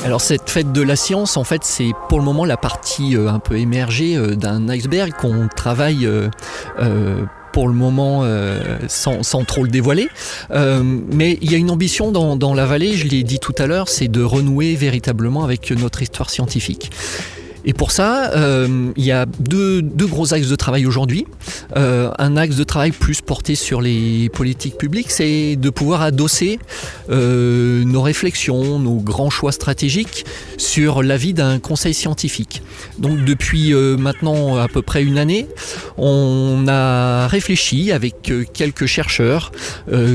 Alors cette fête de la science, en fait, c'est pour le moment la partie un peu émergée d'un iceberg qu'on travaille pour le moment sans trop le dévoiler. Mais il y a une ambition dans la vallée, je l'ai dit tout à l'heure, c'est de renouer véritablement avec notre histoire scientifique. Et pour ça, il y a deux gros axes de travail aujourd'hui. Un axe de travail plus porté sur les politiques publiques, c'est de pouvoir adosser nos réflexions, nos grands choix stratégiques sur l'avis d'un conseil scientifique. Donc depuis maintenant à peu près une année, on a réfléchi avec quelques chercheurs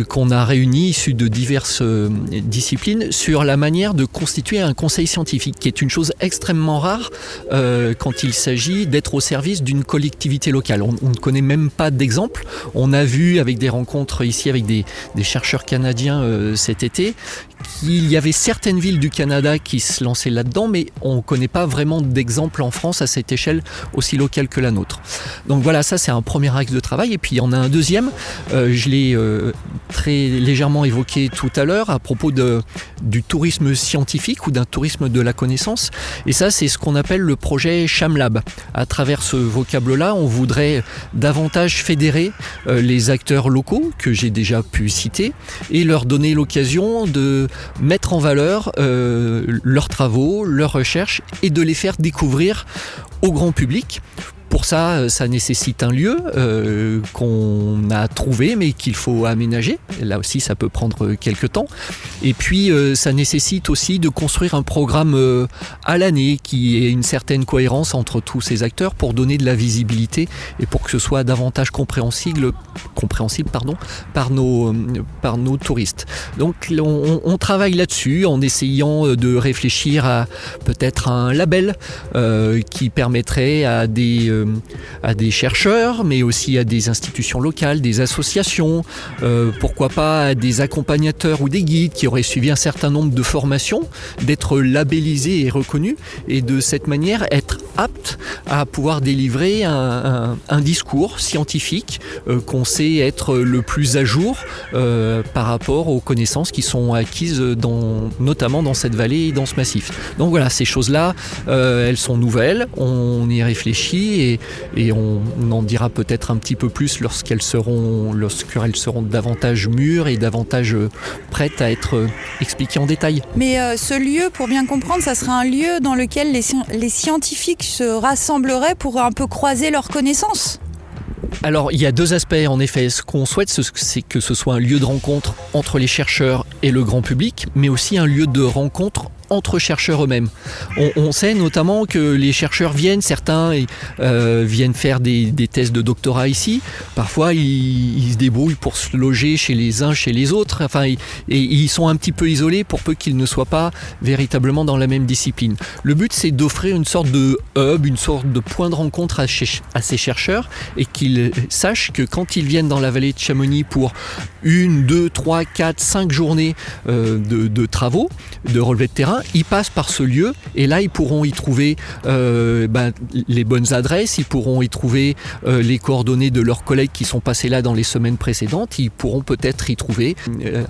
qu'on a réunis issus de diverses disciplines sur la manière de constituer un conseil scientifique, qui est une chose extrêmement rare quand il s'agit d'être au service d'une collectivité locale. On ne connaît même pas d'exemple. On a vu avec des rencontres ici avec des chercheurs canadiens cet été qu'il y avait certaines villes du Canada qui se lançaient là-dedans, mais on ne connaît pas vraiment d'exemple en France à cette échelle aussi locale que la nôtre. Donc voilà, ça c'est un premier axe de travail. Et puis il y en a un deuxième, je l'ai très légèrement évoqué tout à l'heure à propos du tourisme scientifique ou d'un tourisme de la connaissance. Et ça c'est ce qu'on appelle le projet ChamLab. À travers ce vocable-là, on voudrait davantage fédérer les acteurs locaux que j'ai déjà pu citer et leur donner l'occasion de mettre en valeur leurs travaux, leurs recherches et de les faire découvrir au grand public. Pour ça, ça nécessite un lieu qu'on a trouvé mais qu'il faut aménager. Là aussi, ça peut prendre quelques temps. Et puis, ça nécessite aussi de construire un programme à l'année qui ait une certaine cohérence entre tous ces acteurs pour donner de la visibilité et pour que ce soit davantage compréhensible par nos touristes. Donc, on travaille là-dessus en essayant de réfléchir à peut-être un label qui permettrait à des chercheurs, mais aussi à des institutions locales, des associations, pourquoi pas à des accompagnateurs ou des guides qui auraient suivi un certain nombre de formations, d'être labellisés et reconnus, et de cette manière être aptes à pouvoir délivrer un discours scientifique qu'on sait être le plus à jour par rapport aux connaissances qui sont acquises notamment dans cette vallée et dans ce massif. Donc voilà, ces choses-là, elles sont nouvelles, on y réfléchit et on en dira peut-être un petit peu plus lorsqu'elles seront davantage mûres et davantage prêtes à être expliquées en détail. Mais ce lieu, pour bien comprendre, ça sera un lieu dans lequel les scientifiques se rassembleraient pour un peu croiser leurs connaissances ? Alors, il y a deux aspects en effet. Ce qu'on souhaite, c'est que ce soit un lieu de rencontre entre les chercheurs et le grand public, mais aussi un lieu de rencontre entre chercheurs eux-mêmes. On sait notamment que les chercheurs certains viennent faire des thèses de doctorat ici. Parfois, ils se débrouillent pour se loger chez les uns, chez les autres. Enfin, ils sont un petit peu isolés pour peu qu'ils ne soient pas véritablement dans la même discipline. Le but, c'est d'offrir une sorte de hub, une sorte de point de rencontre à ces chercheurs et qu'ils sachent que quand ils viennent dans la vallée de Chamonix pour 1, 2, 3, 4, 5 journées de travaux, de relevés de terrain, ils passent par ce lieu et là ils pourront y trouver les bonnes adresses, ils pourront y trouver les coordonnées de leurs collègues qui sont passés là dans les semaines précédentes, ils pourront peut-être y trouver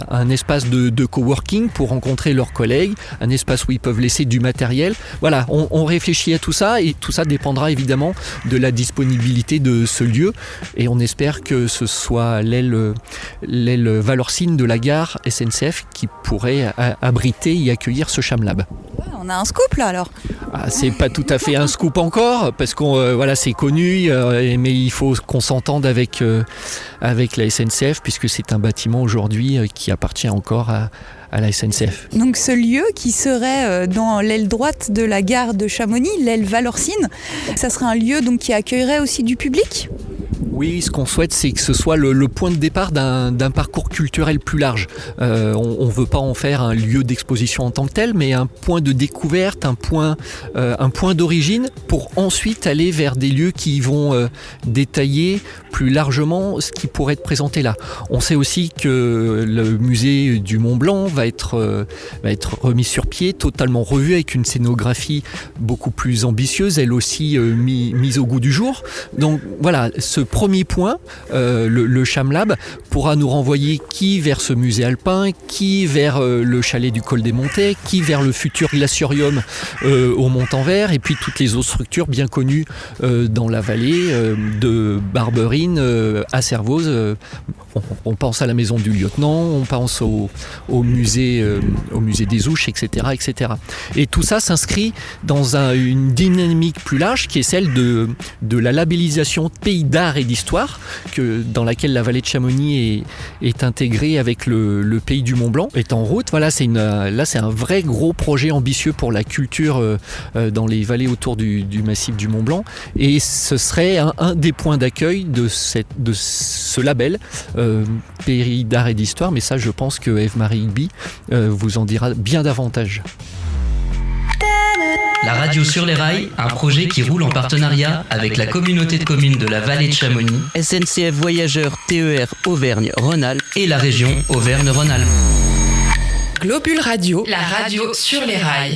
un espace de coworking pour rencontrer leurs collègues, un espace où ils peuvent laisser du matériel. Voilà, on réfléchit à tout ça et tout ça dépendra évidemment de la disponibilité de ce lieu et on espère que ce soit l'aile Valorcine de la gare SNCF qui pourrait abriter et accueillir ce ChamLab. Ouais, on a un scoop là alors. C'est pas tout à fait un scoop encore parce qu'on c'est connu mais il faut qu'on s'entende avec la SNCF puisque c'est un bâtiment aujourd'hui qui appartient encore à la SNCF. Donc ce lieu qui serait dans l'aile droite de la gare de Chamonix, l'aile Valorcine, ça serait un lieu donc qui accueillerait aussi du public ? Oui, ce qu'on souhaite, c'est que ce soit le point de départ d'un parcours culturel plus large. On ne veut pas en faire un lieu d'exposition en tant que tel, mais un point de découverte, un point d'origine, pour ensuite aller vers des lieux qui vont détailler plus largement ce qui pourrait être présenté là. On sait aussi que le musée du Mont Blanc va être remis sur pied, totalement revu, avec une scénographie beaucoup plus ambitieuse, elle aussi mise au goût du jour. Donc voilà, ce projet premier point, le ChamLab, pourra nous renvoyer qui vers ce musée alpin, qui vers le chalet du Col des Montets, qui vers le futur glaciarium au Montanvert, et puis toutes les autres structures bien connues dans la vallée, de Barberine à Servoz. On pense à la maison du lieutenant, on pense au musée des Ouches, etc., etc. Et tout ça s'inscrit dans une dynamique plus large qui est celle de la labellisation pays d'art et d'histoire, dans laquelle la vallée de Chamonix est intégrée avec le pays du Mont Blanc, est en route. Voilà, c'est un vrai gros projet ambitieux pour la culture dans les vallées autour du massif du Mont Blanc, et ce serait un des points d'accueil de ce label pays d'art et d'histoire, mais ça je pense que Eve-Marie Higby vous en dira bien davantage. La radio sur les rails, un projet qui roule en partenariat avec la communauté de communes de la vallée de Chamonix, SNCF Voyageurs TER Auvergne-Rhône-Alpes et la région Auvergne-Rhône-Alpes. Globule Radio, la radio sur les rails.